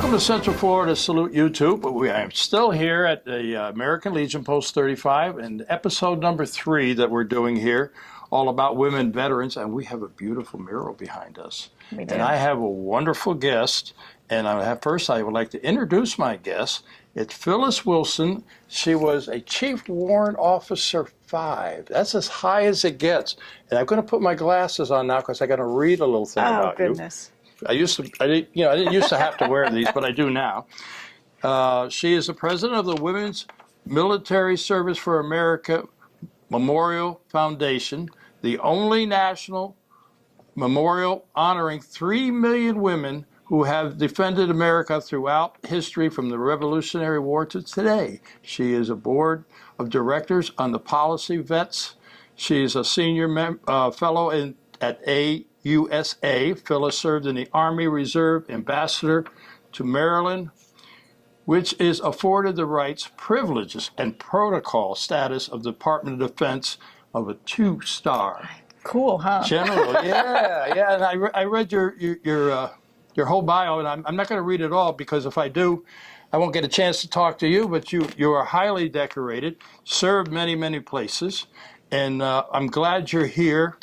Welcome to Central Florida. Salute you too. But I'm still here at the American Legion Post 35 and episode number 3 that we're doing here, all about women veterans. And we have a beautiful mural behind us. We do. And I have a wonderful guest. And first, I would like to introduce my guest. It's Phyllis Wilson. She was a Chief Warrant Officer 5. That's as high as it gets. And I'm going to put my glasses on now because I got to read a little thing about you. Oh, goodness. I didn't used to have to wear these, but I do now. She is the president of the Women's Military Service for America Memorial Foundation, the only national memorial honoring 3 million women who have defended America throughout history from the Revolutionary War to today. She is a board of directors on the Policy Vets. She is a senior fellow at USA. Phyllis served in the Army Reserve Ambassador to Maryland, which is afforded the rights, privileges, and protocol status of the Department of Defense of a 2-star. Cool, huh? General, yeah. And I read your whole bio, and I'm not going to read it all because if I do, I won't get a chance to talk to you. But you are highly decorated, served many places, and I'm glad you're here.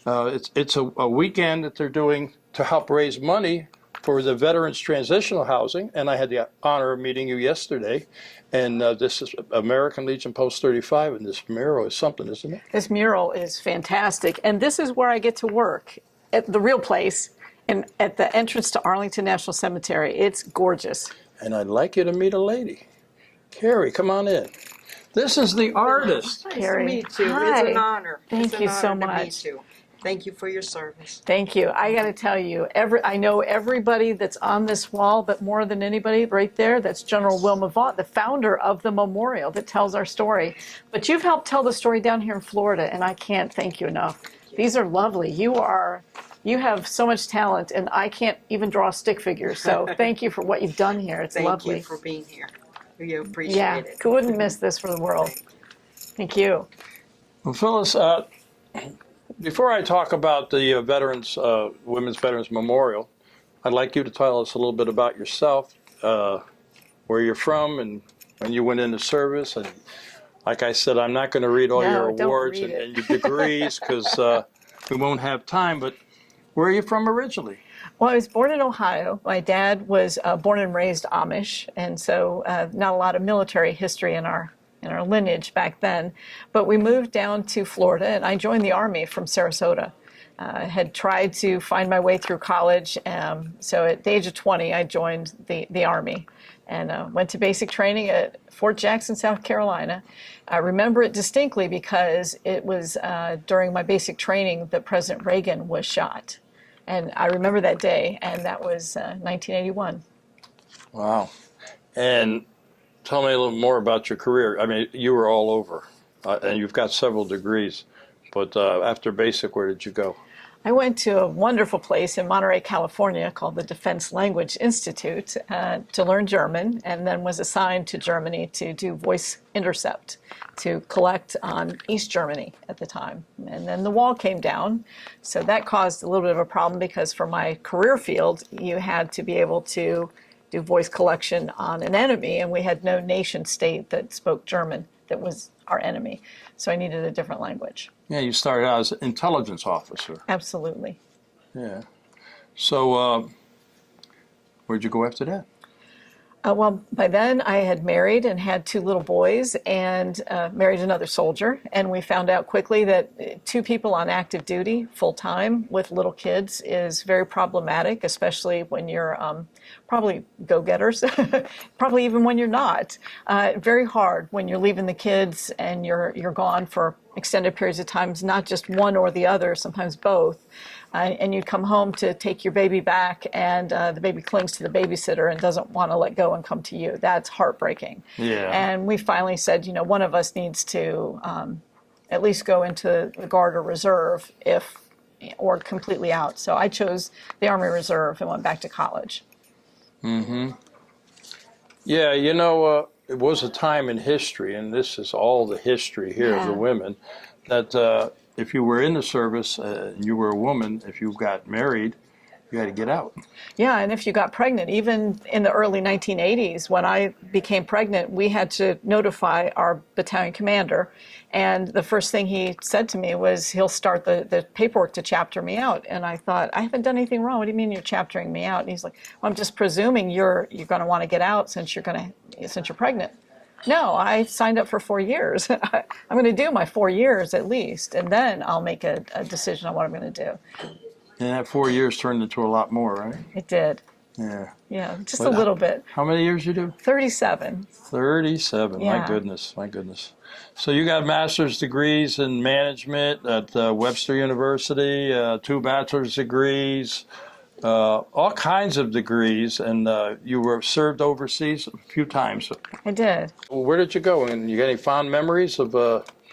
It's a weekend that they're doing to help raise money for the Veterans Transitional Housing, and I had the honor of meeting you yesterday. And this is American Legion Post 35, and this mural is something, isn't it? This mural is fantastic, and this is where I get to work, at the real place, and at the entrance to Arlington National Cemetery. It's gorgeous. And I'd like you to meet a lady. Carrie, come on in. This is the artist. Nice Carrie. to meet you. Hi. It's an honor. Thank you so much. To meet you. Thank you for your service. Thank you. I got to tell you, I know everybody that's on this wall, but more than anybody, right there, that's General Wilma Vaught, the founder of the memorial that tells our story. But you've helped tell the story down here in Florida, and I can't thank you enough. These are lovely. You have so much talent, and I can't even draw stick figures. So thank you for what you've done here. It's lovely. Thank you for being here. We appreciate it. Couldn't miss this for the world. Thank you. Well, Phyllis, before I talk about the Women's Veterans Memorial, I'd like you to tell us a little bit about yourself, where you're from, and when you went into service. And like I said, I'm not going to read all your awards and your degrees because we won't have time. But where are you from originally? Well, I was born in Ohio. My dad was born and raised Amish, and so not a lot of military history in our lineage back then. But we moved down to Florida, and I joined the Army from Sarasota. Had tried to find my way through college. So at the age of 20, I joined the Army and went to basic training at Fort Jackson, South Carolina. I remember it distinctly because it was during my basic training that President Reagan was shot. And I remember that day, and that was 1981. Wow. And tell me a little more about your career. I mean, you were all over, and you've got several degrees. But after basic, where did you go? I went to a wonderful place in Monterey, California called the Defense Language Institute to learn German, and then was assigned to Germany to do voice intercept, to collect on East Germany at the time. And then the wall came down, so that caused a little bit of a problem because for my career field, you had to be able to do voice collection on an enemy, and we had no nation state that spoke German that was our enemy. So I needed a different language. Yeah, you started out as an intelligence officer. Absolutely. Yeah. So where'd you go after that? Well, by then I had married and had 2 little boys and married another soldier. And we found out quickly that 2 people on active duty full time with little kids is very problematic, especially when you're probably go-getters, probably even when you're not. Very hard when you're leaving the kids and you're gone for extended periods of time, not just one or the other, sometimes both. And you come home to take your baby back, and the baby clings to the babysitter and doesn't want to let go and come to you. That's heartbreaking. Yeah. And we finally said, one of us needs to at least go into the Guard or Reserve or completely out. So I chose the Army Reserve and went back to college. Mm-hmm. Yeah, it was a time in history, and this is all the history here of the women, that if you were in the service and you were a woman, if you got married, You had to get out. Yeah, and if you got pregnant, even in the early 1980s, when I became pregnant, we had to notify our battalion commander. And the first thing he said to me was he'll start the paperwork to chapter me out. And I thought, I haven't done anything wrong. What do you mean you're chaptering me out? And he's like, well, I'm just presuming you're going to want to get out since you're pregnant. No, I signed up for 4 years. I'm going to do my 4 years at least, and then I'll make a decision on what I'm going to do. And that 4 years turned into a lot more, right? It did. Yeah. Yeah, just a little bit. How many years you do? 37. 37. Yeah. My goodness. My goodness. So you got master's degrees in management at Webster University, 2 bachelor's degrees, all kinds of degrees, and you were served overseas a few times. I did. Where did you go? And you got any fond memories of?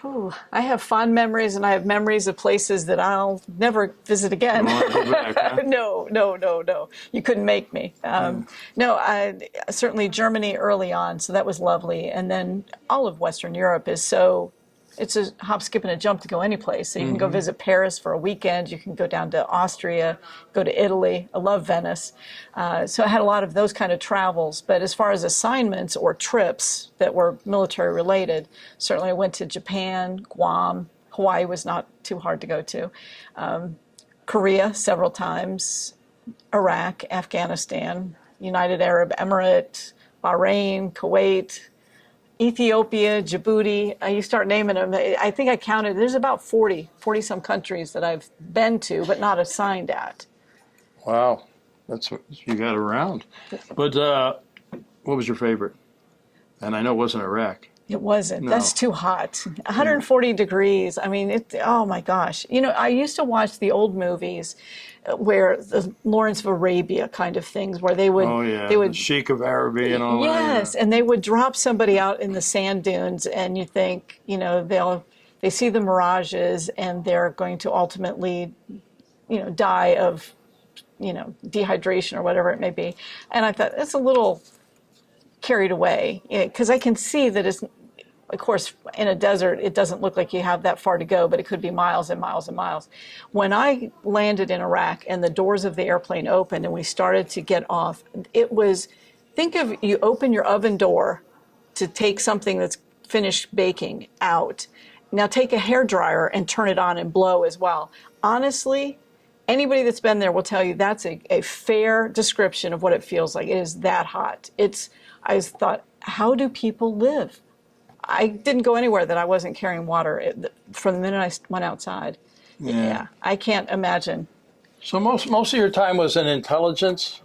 Ooh, I have fond memories, and I have memories of places that I'll never visit again. You wanna go back, huh? No. You couldn't make me. Certainly Germany early on, so that was lovely. And then all of Western Europe is it's a hop, skip, and a jump to go any place. So you can go visit Paris for a weekend. You can go down to Austria, go to Italy. I love Venice. So I had a lot of those kind of travels. But as far as assignments or trips that were military related, certainly I went to Japan, Guam. Hawaii was not too hard to go to. Korea several times, Iraq, Afghanistan, United Arab Emirates, Bahrain, Kuwait, Ethiopia, Djibouti, you start naming them. I think I counted, there's about 40 some countries that I've been to, but not assigned at. Wow, that's what you got around. But what was your favorite? And I know it wasn't Iraq. It wasn't. No. That's too hot. 140 degrees. I mean, oh my gosh. You know, I used to watch the old movies where the Lawrence of Arabia kind of things, where they would, the Sheik of Arabia and all that. Yes, and they would drop somebody out in the sand dunes, and you think, you know, they see the mirages, and they're going to ultimately, you know, die of, you know, dehydration or whatever it may be. And I thought that's a little carried away, because I can see that it's, of course, in a desert, it doesn't look like you have that far to go, but it could be miles and miles and miles. When I landed in Iraq and the doors of the airplane opened and we started to get off, it was, think of you open your oven door to take something that's finished baking out. Now take a hairdryer and turn it on and blow as well. Honestly, anybody that's been there will tell you that's a fair description of what it feels like. It is that hot. I thought, how do people live? I didn't go anywhere that I wasn't carrying water from the minute I went outside. Yeah, I can't imagine. So most of your time was in intelligence?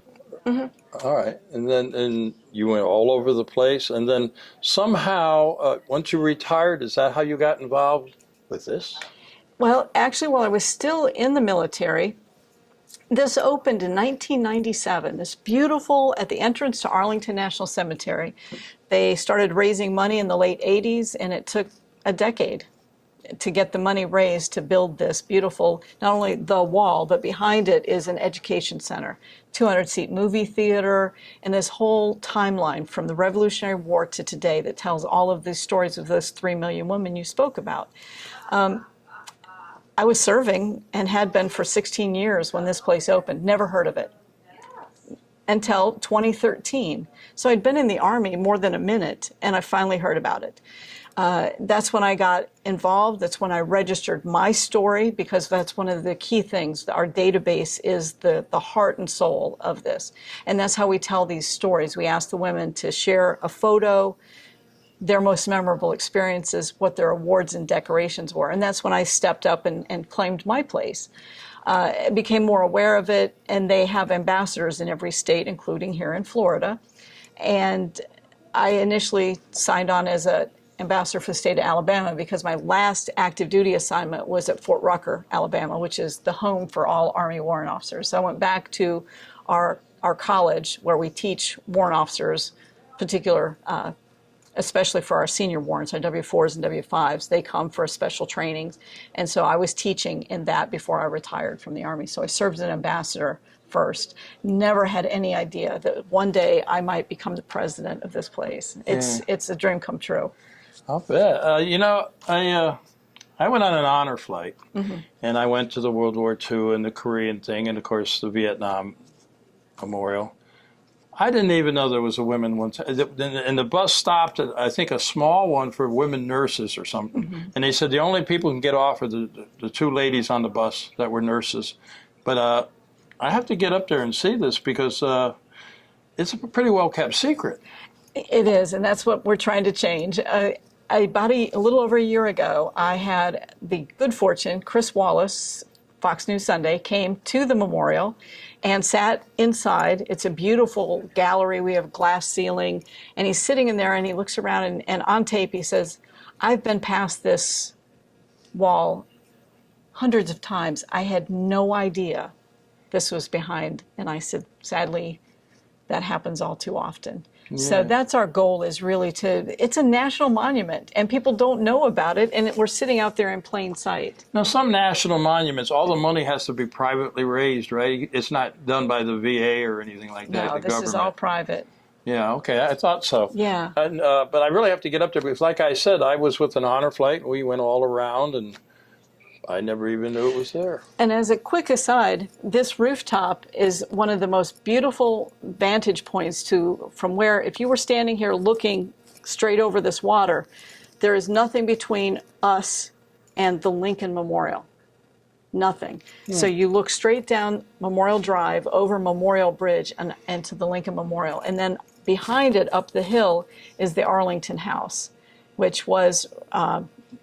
Mm-hmm. All right. And you went all over the place. And then somehow, once you retired, is that how you got involved with this? Well, actually, while I was still in the military, this opened in 1997, this beautiful, at the entrance to Arlington National Cemetery. They started raising money in the late 80s, and it took a decade to get the money raised to build this beautiful, not only the wall, but behind it is an education center, 200-seat movie theater, and this whole timeline from the Revolutionary War to today that tells all of these stories of those 3 million women you spoke about. I was serving and had been for 16 years when this place opened. Never heard of it until 2013. So I'd been in the Army more than a minute, and I finally heard about it. That's when I got involved. That's when I registered my story, because that's one of the key things. Our database is the heart and soul of this. And that's how we tell these stories. We ask the women to share a photo, their most memorable experiences, what their awards and decorations were. And that's when I stepped up and claimed my place. Became more aware of it, and they have ambassadors in every state, including here in Florida. And I initially signed on as an ambassador for the state of Alabama because my last active duty assignment was at Fort Rucker, Alabama, which is the home for all Army warrant officers. So I went back to our college where we teach warrant officers, especially for our senior warrants, our W4s and W5s. They come for special trainings. And so I was teaching in that before I retired from the Army. So I served as an ambassador first. Never had any idea that one day I might become the president of this place. It's a dream come true. I'll bet. I went on an honor flight, and I went to the World War II and the Korean thing, and of course the Vietnam Memorial. I didn't even know there was a women one. And the bus stopped at, I think, a small one for women nurses or something. And they said the only people who can get off are the two ladies on the bus that were nurses. But I have to get up there and see this because it's a pretty well kept secret. It is, and that's what we're trying to change. About a little over a year ago, I had the good fortune, Chris Wallace, Fox News Sunday, came to the memorial and sat inside. It's a beautiful gallery. We have glass ceiling. And he's sitting in there and he looks around and on tape he says, I've been past this wall hundreds of times. I had no idea this was behind. And I said, sadly, that happens all too often. Yeah. So that's our goal, is really it's a national monument and people don't know about it, and we're sitting out there in plain sight. Now, some national monuments, all the money has to be privately raised, right? It's not done by the VA or anything like that. No, this is all private. Yeah, okay, I thought so. Yeah. And, but I really have to get up there because, like I said, I was with an honor flight and we went all around and I never even knew it was there. And as a quick aside, this rooftop is one of the most beautiful vantage points from where, if you were standing here looking straight over this water, there is nothing between us and the Lincoln Memorial. Nothing. So you look straight down Memorial Drive, over Memorial Bridge, and to the Lincoln Memorial. And then behind it, up the hill, is the Arlington House, which was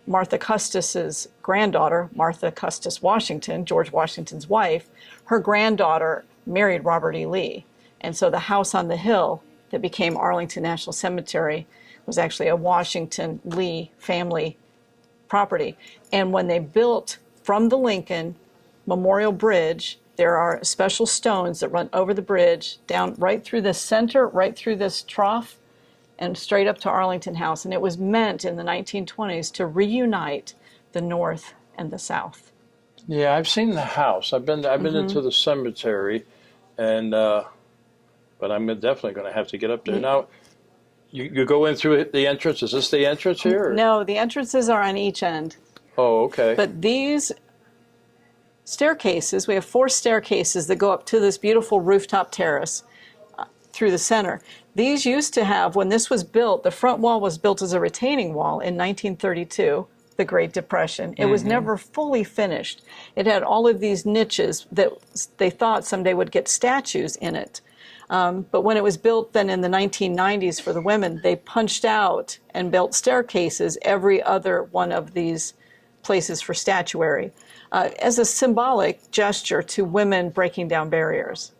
Martha Custis's granddaughter, Martha Custis Washington, George Washington's wife. Her granddaughter married Robert E. Lee. And so the house on the hill that became Arlington National Cemetery was actually a Washington Lee family property. And when they built from the Lincoln Memorial Bridge, there are special stones that run over the bridge, down right through the center, right through this trough, and straight up to Arlington House. And it was meant in the 1920s to reunite the North and the South. Yeah, I've seen the house. I've been into the cemetery, and but I'm definitely going to have to get up there. Now, you go in through the entrance. Is this the entrance here? Or? No, the entrances are on each end. Oh, okay. But these staircases, we have 4 staircases that go up to this beautiful rooftop terrace through the center. These used to have, when this was built, the front wall was built as a retaining wall in 1932, the Great Depression. It was never fully finished. It had all of these niches that they thought someday would get statues in it. But when it was built then in the 1990s for the women, they punched out and built staircases every other one of these places for statuary as a symbolic gesture to women breaking down barriers.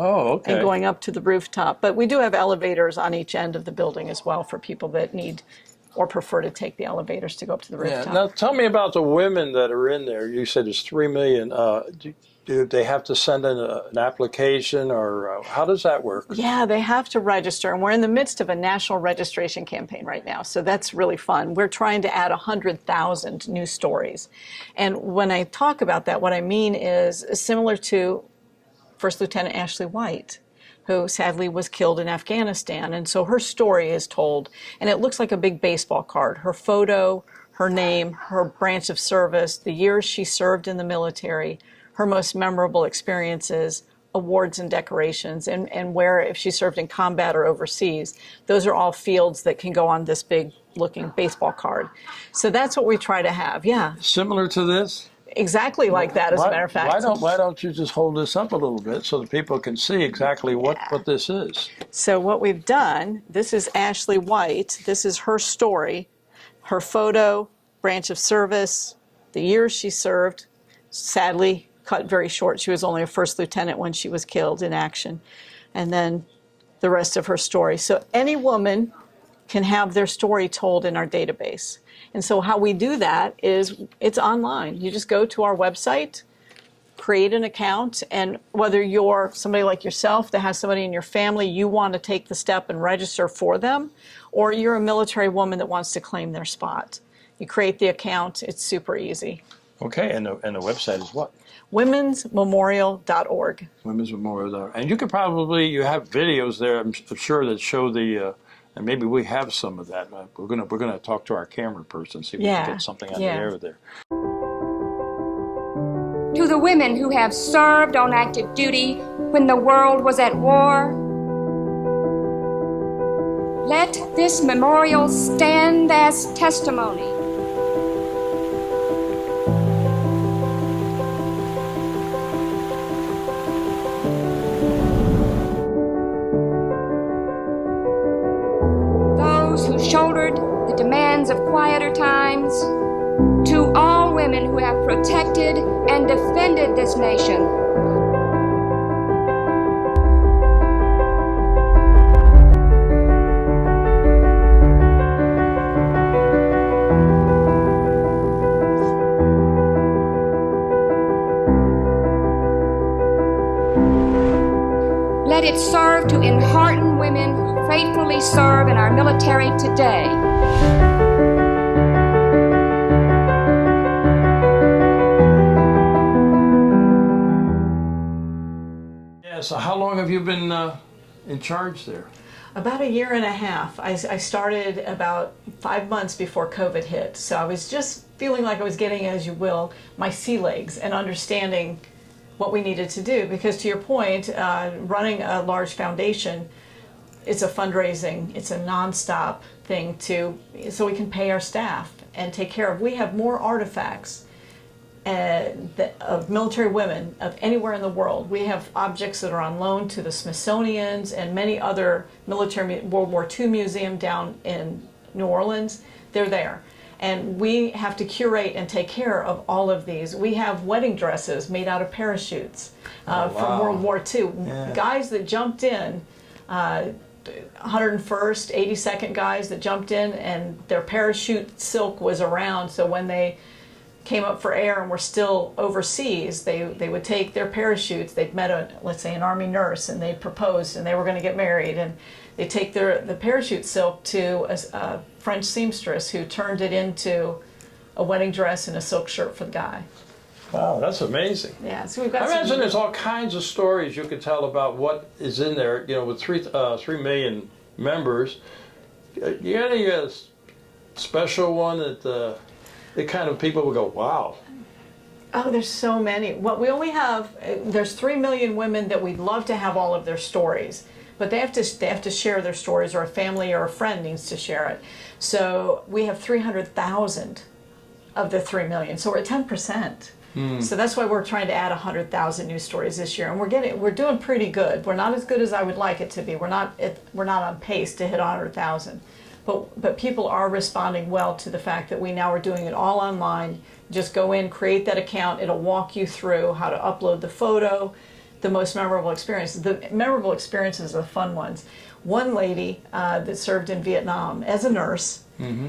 Oh, okay. And going up to the rooftop. But we do have elevators on each end of the building as well for people that need or prefer to take the elevators to go up to the rooftop. Yeah. Now, tell me about the women that are in there. You said it's 3 million. Do they have to send in an application, or how does that work? Yeah, they have to register, and we're in the midst of a national registration campaign right now, so that's really fun. We're trying to add 100,000 new stories. And when I talk about that, what I mean is similar to First Lieutenant Ashley White, who sadly was killed in Afghanistan. And so her story is told, and it looks like a big baseball card. Her photo, her name, her branch of service, the years she served in the military, her most memorable experiences, awards and decorations, and where, if she served in combat or overseas. Those are all fields that can go on this big looking baseball card. So that's what we try to have, yeah. Similar to this? Exactly like that, as a matter of fact. Why don't you just hold this up a little bit so that people can see exactly what this is? So what we've done, this is Ashley White. This is her story, her photo, branch of service, the years she served, sadly cut very short. She was only a first lieutenant when she was killed in action. And then the rest of her story. So any woman can have their story told in our database. And so how we do that is it's online. You just go to our website, create an account, and whether you're somebody like yourself that has somebody in your family, you want to take the step and register for them, or you're a military woman that wants to claim their spot. You create the account. It's super easy. Okay, and the website is what? womensmemorial.org. Women's Memorial. And you have videos there, I'm sure, that show the And maybe we have some of that. We're gonna talk to our camera person, see if we Yeah, can get something on yeah. the air there. To the women who have served on active duty when the world was at war, let this memorial stand as testimony. Those who shouldered the demands of quieter times, to all women who have protected and defended this nation. Let it serve to enhearten women who faithfully serve in our military today. Yeah, so how long have you been in charge there? About a year and a half. I started about 5 months before COVID hit. So I was just feeling like I was getting, as you will, my sea legs and understanding what we needed to do. Because to your point, running a large foundation, it's a fundraising, it's a nonstop thing so we can pay our staff and take care of. We have more artifacts of military women of anywhere in the world. We have objects that are on loan to the Smithsonian's and many other military World War II museum down in New Orleans. They're there. And we have to curate and take care of all of these. We have wedding dresses made out of parachutes from World War II. Yeah. Guys that jumped in, 101st, 82nd guys that jumped in, and their parachute silk was around, so when they came up for air and were still overseas, they would take their parachutes. They'd met let's say an Army nurse, and they proposed and they were going to get married, and they take the parachute silk to a French seamstress who turned it into a wedding dress and a silk shirt for the guy. Wow, that's amazing. Yeah, so we've got. I imagine there's all kinds of stories you could tell about what is in there. You know, with 3 million members, you got any special one that the kind of people would go, wow. Oh, there's so many. What we only have, there's 3 million women that we'd love to have all of their stories, but they have to share their stories, or a family or a friend needs to share it. So we have 300,000 of the 3 million. So we're at 10%. So that's why we're trying to add 100,000 new stories this year, and we're doing pretty good. We're not as good as I would like it to be. We're not on pace to hit 100,000, but people are responding well to the fact that we now are doing it all online. Just go in, create that account. It'll walk you through how to upload the photo, the most memorable experience. The memorable experiences are the fun ones. One lady that served in Vietnam as a nurse.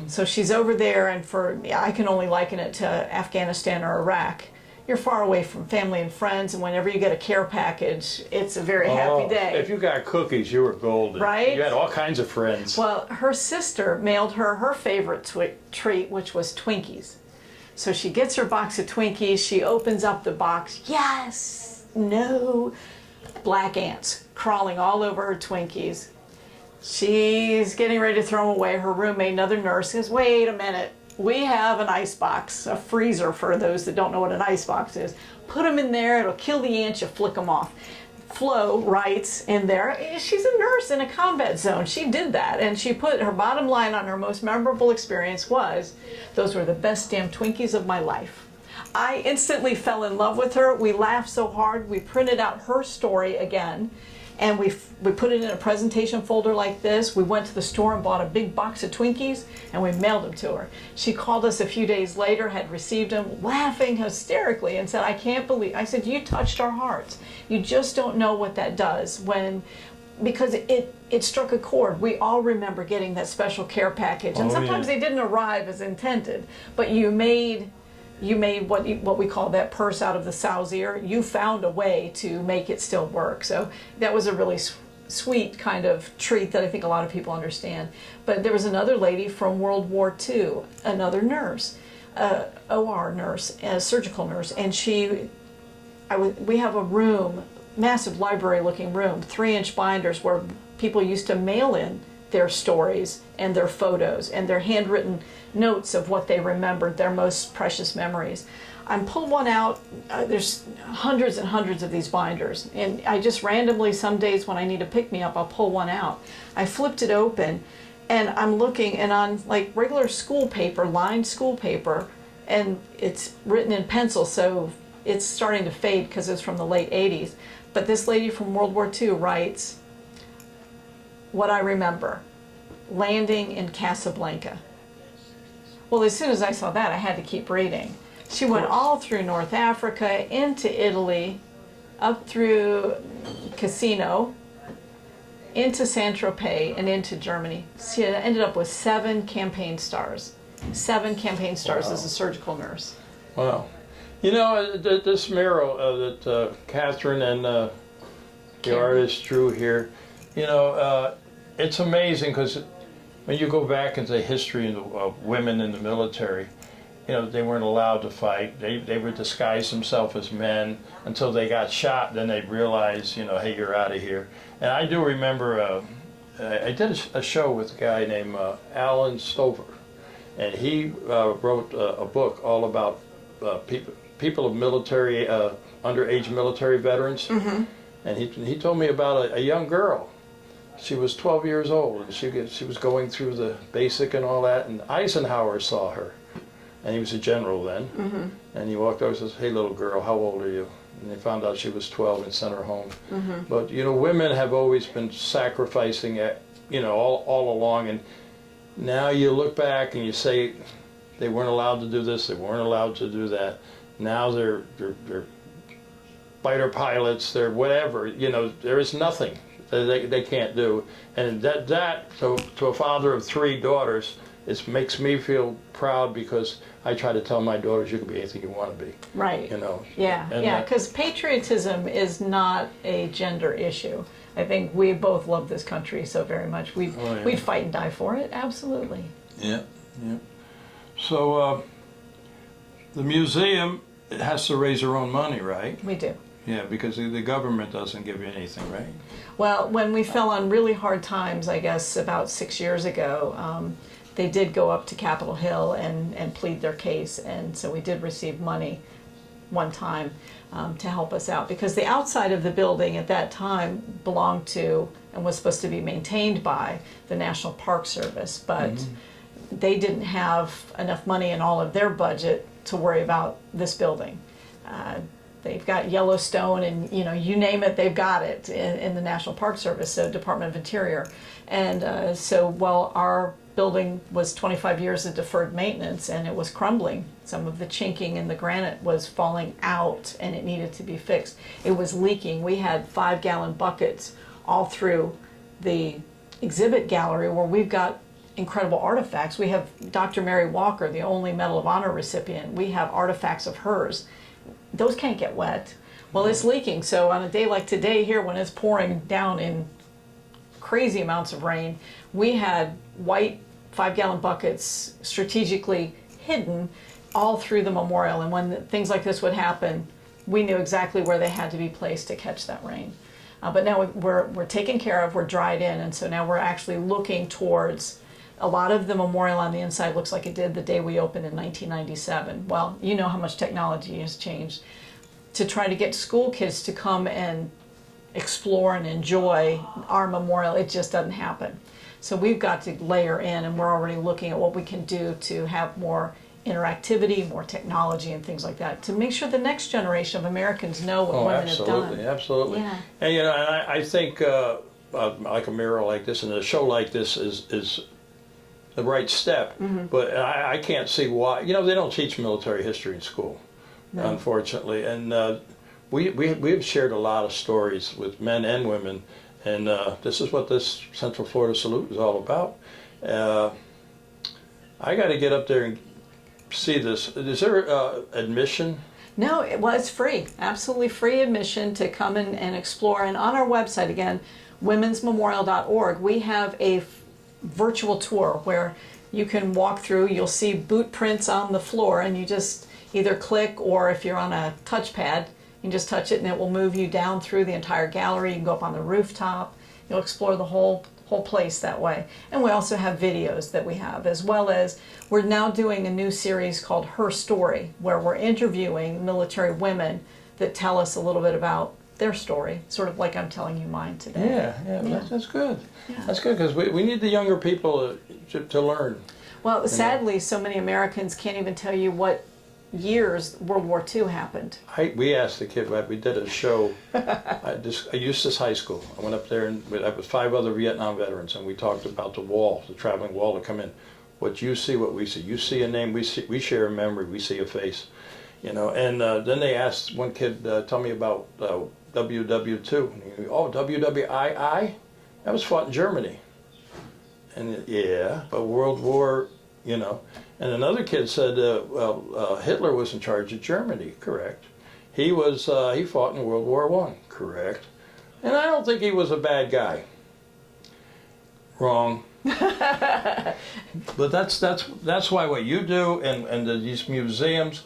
So she's over there, and I can only liken it to Afghanistan or Iraq. You're far away from family and friends, and whenever you get a care package, it's a very happy day. If you got cookies, you were golden. Right? You had all kinds of friends. Well, her sister mailed her favorite treat, which was Twinkies. So she gets her box of Twinkies, she opens up the box, yes, no, black ants crawling all over her Twinkies. She's getting ready to throw them away. Her roommate, another nurse, says, wait a minute. We have an ice box, a freezer for those that don't know what an ice box is. Put them in there, it'll kill the ants, you flick them off. Flo writes in there, she's a nurse in a combat zone. She did that, and she put her bottom line on her most memorable experience was, those were the best damn Twinkies of my life. I instantly fell in love with her. We laughed so hard, we printed out her story again, and we put it in a presentation folder like this. We went to the store and bought a big box of Twinkies, and we mailed them to her. She called us a few days later, had received them, laughing hysterically, and said, I can't believe, I said, you touched our hearts. You just don't know what that does because it struck a chord. We all remember getting that special care package, and sometimes they didn't arrive as intended, but you made what we call that purse out of the sow's ear. You found a way to make it still work. So that was a really sweet kind of treat that I think a lot of people understand. But there was another lady from World War II, another nurse, OR nurse, a surgical nurse, and we have a room, massive library looking room, 3-inch binders where people used to mail in their stories and their photos and their handwritten notes of what they remembered, their most precious memories. I pulled one out. There's hundreds and hundreds of these binders, and I just randomly, some days when I need a pick-me-up, I'll pull one out. I flipped it open, and I'm looking, and on like regular school paper, lined school paper, and it's written in pencil, so it's starting to fade because it's from the late 80s. But this lady from World War II writes, "What I remember, landing in Casablanca." Well, as soon as I saw that, I had to keep reading. She went all through North Africa, into Italy, up through Cassino, into Saint-Tropez, and into Germany. She ended up with 7 campaign stars. 7 campaign stars Wow. as a surgical nurse. Wow. You know, this mural that Catherine and the artist drew here, you know, it's amazing because when you go back into the history of women in the military, you know, they weren't allowed to fight. They would disguise themselves as men until they got shot. Then they'd realize, you know, hey, you're out of here. And I do remember, I did a show with a guy named Alan Stover. And he wrote a book all about people of military, underage military veterans. Mm-hmm. And he told me about a young girl. She was 12 years old, and she was going through the basic and all that, and Eisenhower saw her. And he was a general then. Mm-hmm. And he walked over and says, "Hey, little girl, how old are you?" And they found out she was 12 and sent her home. Mm-hmm. But, you know, women have always been sacrificing, you know, all along. And now you look back and you say they weren't allowed to do this, they weren't allowed to do that. Now they're fighter pilots, they're whatever. You know, there is nothing that they can't do. And that to a father of 3 daughters, it makes me feel proud because I try to tell my daughters, you can be anything you want to be. Right. You know. Yeah, And yeah, because patriotism is not a gender issue. I think we both love this country so very much. We'd fight and die for it, absolutely. Yeah, yeah. So the museum, it has to raise their own money, right? We do. Yeah, because the government doesn't give you anything, right? Well, when we fell on really hard times, I guess about 6 years ago, they did go up to Capitol Hill and plead their case, and so we did receive money one time to help us out, because the outside of the building at that time belonged to and was supposed to be maintained by the National Park Service, but they didn't have enough money in all of their budget to worry about this building. They've got Yellowstone and, you know, you name it, they've got it in the National Park Service, so Department of Interior. And so while our building was 25 years of deferred maintenance and it was crumbling, some of the chinking in the granite was falling out and it needed to be fixed. It was leaking. We had 5-gallon buckets all through the exhibit gallery where we've got incredible artifacts. We have Dr. Mary Walker, the only Medal of Honor recipient. We have artifacts of hers. Those can't get wet. Well, it's leaking. So on a day like today here, when it's pouring down in crazy amounts of rain, we had white 5-gallon buckets strategically hidden all through the memorial. And when things like this would happen, we knew exactly where they had to be placed to catch that rain. But now we're taken care of, we're dried in, and so now we're actually looking towards a lot of the memorial on the inside looks like it did the day we opened in 1997. Well, you know how much technology has changed. To try to get school kids to come and explore and enjoy our memorial, it just doesn't happen. So we've got to layer in, and we're already looking at what we can do to have more interactivity, more technology and things like that, to make sure the next generation of Americans know what women have done. Absolutely, absolutely. Yeah. And you know, and I think like a mural like this and a show like this is the right step. Mm-hmm. But I can't see why. You know, they don't teach military history in school, unfortunately. And we've shared a lot of stories with men and women, and this is what this Central Florida Salute is all about. I got to get up there and see this. Is there admission? No, it's free, absolutely free admission to come and explore. And on our website, again, womensmemorial.org, we have a virtual tour where you can walk through. You'll see boot prints on the floor, and you just either click, or if you're on a touchpad, You can just touch it and it will move you down through the entire gallery. You can go up on the rooftop. You'll explore the whole place that way. And we also have videos that we have, as well as we're now doing a new series called Her Story, where we're interviewing military women that tell us a little bit about their story, sort of like I'm telling you mine today. Yeah. That's good. Yeah. That's good, because we need the younger people to learn. Well, sadly, so many Americans can't even tell you what years World War II happened. We asked the kid, we did a show at Eustis High School. I went up there and I was 5 other Vietnam veterans, and we talked about the wall, the traveling wall to come in. What you see, what we see. You see a name, we share a memory, we see a face. You know, and then they asked one kid, tell me about WW2. And he, oh, WWII? That was fought in Germany. And yeah, but World War, you know. And another kid said, Hitler was in charge of Germany. Correct. He fought in World War I. Correct. And I don't think he was a bad guy. Wrong. But that's why what you do and these museums,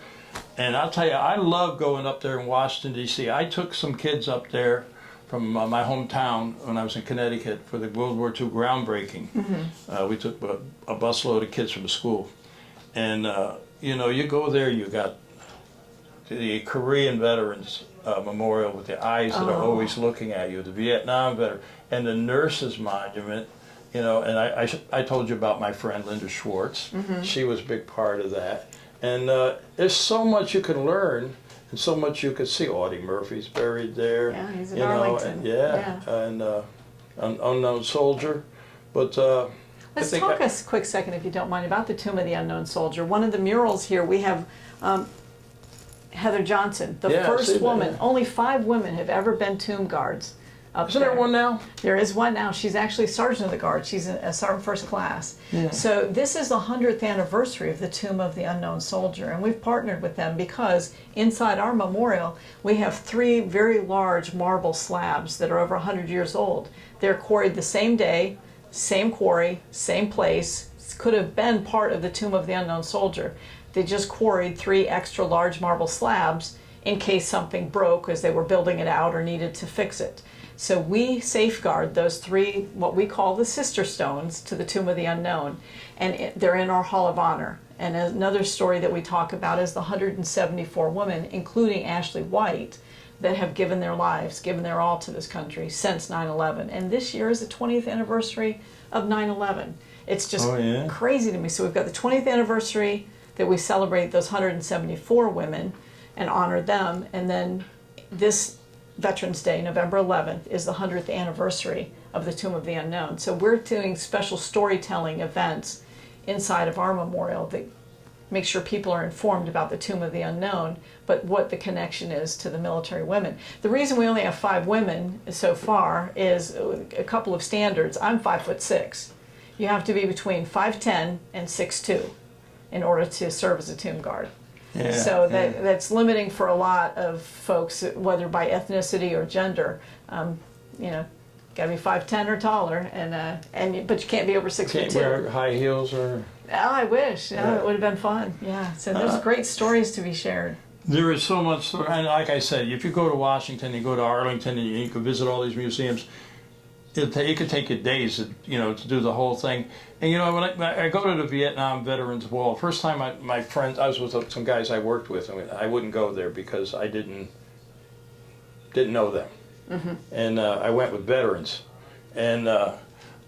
and I'll tell you, I love going up there in Washington, D.C. I took some kids up there from my hometown when I was in Connecticut for the World War II groundbreaking. Mm-hmm. We took a busload of kids from the school. And, you know, you go there, you got the Korean Veterans Memorial with the eyes that are always looking at you, the Vietnam veteran, and the Nurses Monument, you know, and I told you about my friend Linda Schwartz. Mm-hmm. She was a big part of that. And there's so much you can learn and so much you can see. Audie Murphy's buried there. Yeah, he's in you know, Arlington. And Unknown Soldier. But let's talk a quick second, if you don't mind, about the Tomb of the Unknown Soldier. One of the murals here, we have Heather Johnson, the first woman. Only 5 women have ever been tomb guards up Isn't there. there one now? There is one now. She's actually Sergeant of the Guard. She's a Sergeant First Class. Yeah. So this is the 100th anniversary of the Tomb of the Unknown Soldier, and we've partnered with them because inside our memorial we have 3 very large marble slabs that are over 100 years old. They're quarried the same day, same quarry, same place. Could have been part of the Tomb of the Unknown Soldier. They just quarried 3 extra large marble slabs in case something broke as they were building it out or needed to fix it. So we safeguard those 3, what we call the sister stones to the Tomb of the Unknown, and they're in our Hall of Honor. And another story that we talk about is the 174 women, including Ashley White, that have given their lives, given their all to this country since 9/11. And this year is the 20th anniversary of 9/11. It's just crazy to me. So we've got the 20th anniversary that we celebrate those 174 women and honor them, and then this Veterans Day, November 11th, is the 100th anniversary of the Tomb of the Unknown. So we're doing special storytelling events inside of our memorial that make sure people are informed about the Tomb of the Unknown, but what the connection is to the military women. The reason we only have 5 women so far is a couple of standards. I'm 5'6". You have to be between 5'10" and 6'2" in order to serve as a tomb guard. Yeah, so that's limiting for a lot of folks, whether by ethnicity or gender. You know, got to be 5'10" or taller, but you can't be over 6'2". Can't wear high heels or. Oh, I wish. Yeah. It would have been fun. Yeah. So there's great stories to be shared. There is so much, and like I said, if you go to Washington, you go to Arlington, and you can visit all these museums. It could take you days, to do the whole thing. And when I go to the Vietnam Veterans Wall, first time my friends, I was with some guys I worked with, and I wouldn't go there because I didn't know them. Mm-hmm. And I went with veterans. And a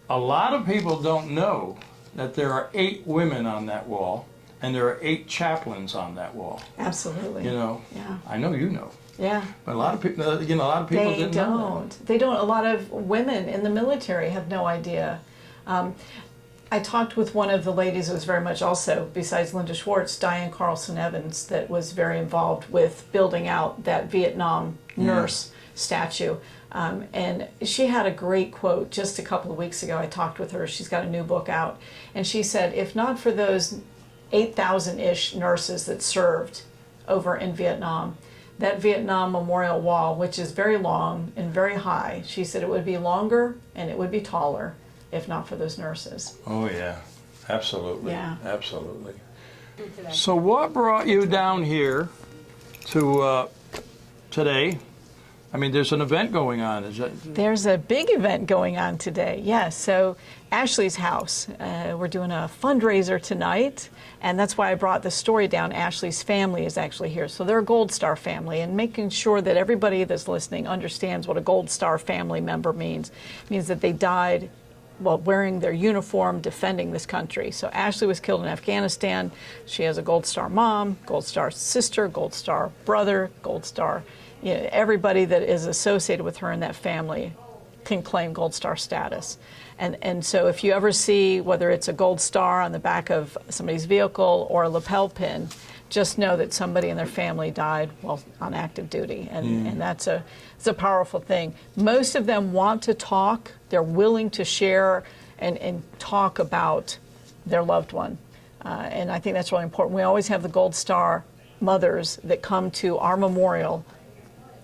lot of people don't know that there are 8 women on that wall, and there are 8 chaplains on that wall. Absolutely. Yeah. I know you know. Yeah. But a lot of people, didn't know that. They don't. A lot of women in the military have no idea. I talked with one of the ladies who was very much also, besides Linda Schwartz, Diane Carlson Evans, that was very involved with building out that Vietnam nurse statue. And she had a great quote just a couple of weeks ago. I talked with her. She's got a new book out. And she said, if not for those 8,000-ish nurses that served over in Vietnam, that Vietnam Memorial Wall, which is very long and very high, she said it would be longer and it would be taller if not for those nurses. Oh yeah, absolutely. Yeah. Absolutely. So what brought you down here to today. I mean, there's an event going on. Is that? There's a big event going on today, yes. So Ashley's house, we're doing a fundraiser tonight, and that's why I brought the story down. Ashley's family is actually here. So they're a Gold Star family, and making sure that everybody that's listening understands what a Gold Star family member means. It means that they died while wearing their uniform, defending this country. So Ashley was killed in Afghanistan. She has a Gold Star mom, Gold Star sister, Gold Star brother, Gold Star. You know, everybody that is associated with her in that family can claim Gold Star status. And so if you ever see whether it's a Gold Star on the back of somebody's vehicle or a lapel pin, just know that somebody in their family died while on active duty. And it's a powerful thing. Most of them want to talk. They're willing to share and talk about their loved one. And I think that's really important. We always have the Gold Star mothers that come to our memorial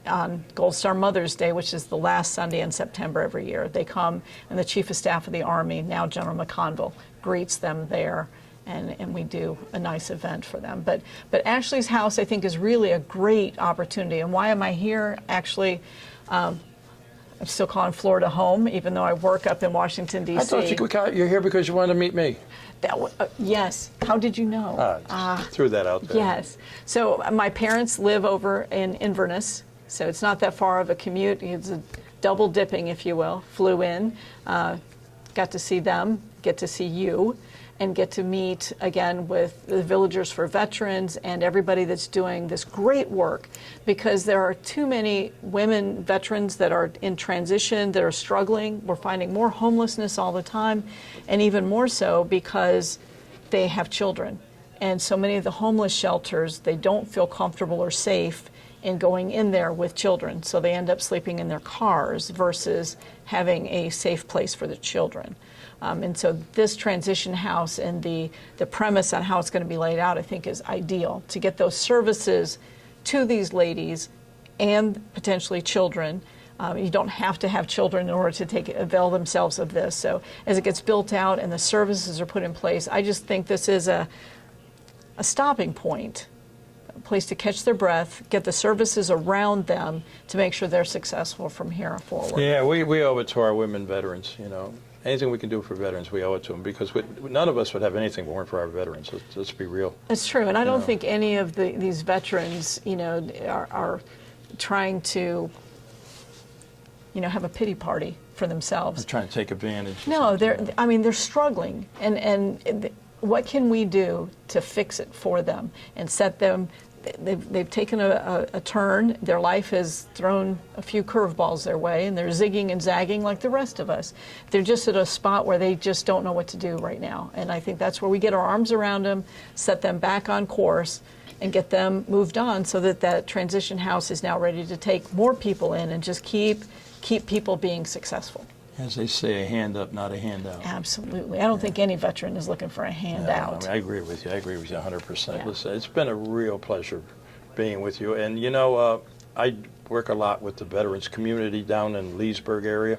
on Gold Star Mother's Day, which is the last Sunday in September every year. They come, and the Chief of Staff of the Army, now General McConville, greets them there, and we do a nice event for them. But Ashley's house, I think, is really a great opportunity. And why am I here? Actually, I'm still calling Florida home, even though I work up in Washington, D.C. I thought you're here because you wanted to meet me. Yes. How did you know? Just threw that out there. Yes. So my parents live over in Inverness, so it's not that far of a commute. It's a double dipping, if you will. Flew in, got to see them, get to see you, and get to meet again with the Villagers for Veterans and everybody that's doing this great work, because there are too many women veterans that are in transition, that are struggling. We're finding more homelessness all the time, and even more so because they have children. And so many of the homeless shelters, they don't feel comfortable or safe in going in there with children, so they end up sleeping in their cars versus having a safe place for the children. And so this transition house and the premise on how it's going to be laid out, I think, is ideal to get those services to these ladies and potentially children. You don't have to have children in order to avail themselves of this. So as it gets built out and the services are put in place, I just think this is a stopping point, a place to catch their breath, get the services around them to make sure they're successful from here forward. Yeah, we owe it to our women veterans, you know. Anything we can do for veterans, we owe it to them, because none of us would have anything if it weren't for our veterans. Let's be real. It's true, and I don't think any of these veterans, you know, are trying to, you know, have a pity party for themselves. They're trying to take advantage. No, they're struggling, and what can we do to fix it for them and set them? They've taken a turn. Their life has thrown a few curveballs their way, and they're zigging and zagging like the rest of us. They're just at a spot where they just don't know what to do right now. And I think that's where we get our arms around them, set them back on course, and get them moved on so that transition house is now ready to take more people in and just keep people being successful. As they say, a hand up, not a handout. Absolutely. I don't think any veteran is looking for a handout. I agree with you. I agree with you 100%. Yeah. Listen, it's been a real pleasure being with you. And, you know, I work a lot with the veterans community down in Leesburg area.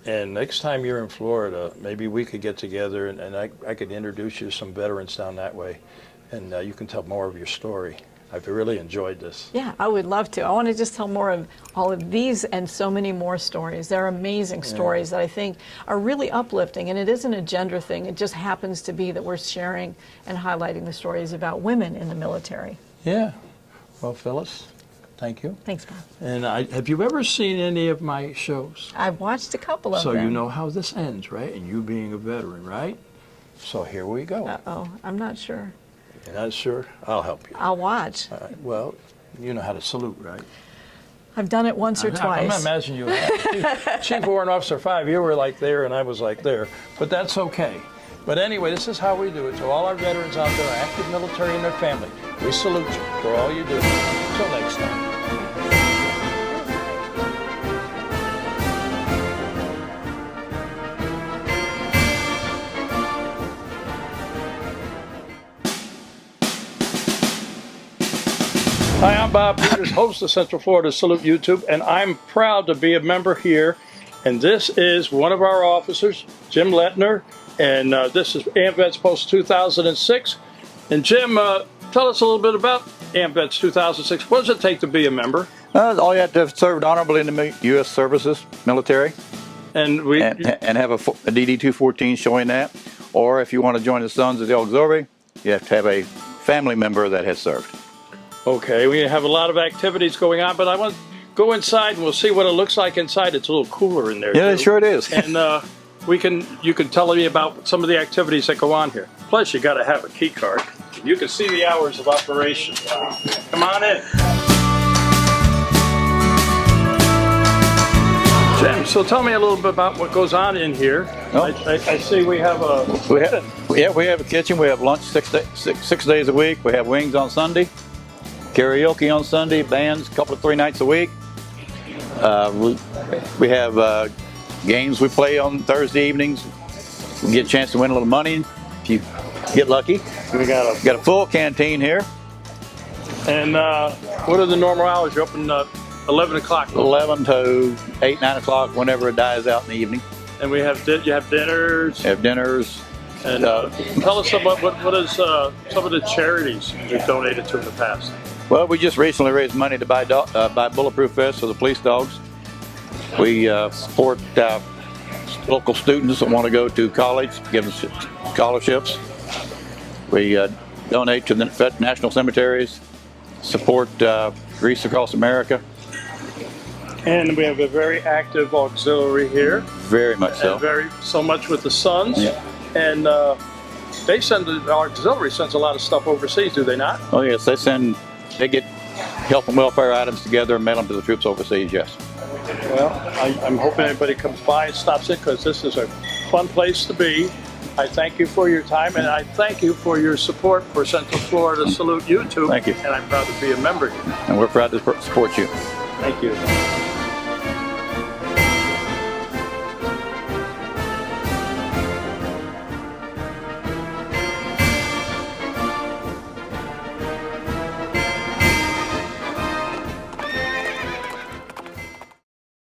And next time you're in Florida, maybe we could get together and I could introduce you to some veterans down that way. And you can tell more of your story. I've really enjoyed this. Yeah, I would love to. I want to just tell more of all of these and so many more stories. They're amazing stories that I think are really uplifting, and it isn't a gender thing. It just happens to be that we're sharing and highlighting the stories about women in the military. Yeah. Well, Phyllis, thank you. Thanks, Bob. And have you ever seen any of my shows? I've watched a couple of them. So you know how this ends, right? And you being a veteran, right? So here we go. Uh-oh, I'm not sure. You're not sure? I'll help you. I'll watch. All right. Well, you know how to salute, right? I've done it once or twice. I'm not imagining you have. Chief Warrant Officer 5, you were like there and I was like there. But that's okay. But anyway, this is how we do it. To all our veterans out there, active military and their family, we salute you for all you do. Until next time. Hi, I'm Bob Peters, host of Central Florida Salute YouTube, and I'm proud to be a member here. And this is one of our officers, Jim Lettner, and this is AMVETS Post 2006. And Jim, tell us a little bit about AMVETS 2006. What does it take to be a member? All you have to have served honorably in the U.S. services, military, And and have a DD-214 showing that. Or if you want to join the Sons of the Auxiliary, you have to have a family member that has served. okay, we have a lot of activities going on, but I want to go inside and we'll see what it looks like inside. It's a little cooler in there. Yeah, too. sure it is. And you can tell me about some of the activities that go on here. Plus, you got to have a key card. You can see the hours of operation. Come on in. Jim, so tell me a little bit about what goes on in here. Oh. I see we have a We have a kitchen. We have lunch six days a week. We have wings on Sunday, karaoke on Sunday, bands 3 nights a week. We have games we play on Thursday evenings. We get a chance to win a little money if you get lucky. We got a full canteen here. And what are the normal hours? You're open 11 o'clock. 11 to 8, 9 o'clock, whenever it dies out in the evening. And you have dinners. We have dinners. And tell us about what is some of the charities you've donated to in the past. Well, we just recently raised money to buy bulletproof vests for the police dogs. We support local students that want to go to college, give them scholarships. We donate to the national cemeteries, support Greece Across America. And we have a very active auxiliary here. Very much so. And so much with the Sons. Yeah. And the auxiliary sends a lot of stuff overseas, do they not? Oh yes, they get health and welfare items together and mail them to the troops overseas, yes. Well, I'm hoping everybody comes by and stops it because this is a fun place to be. I thank you for your time, and I thank you for your support for Central Florida Salute YouTube. Thank you. And I'm proud to be a member here. And we're proud to support you. Thank you.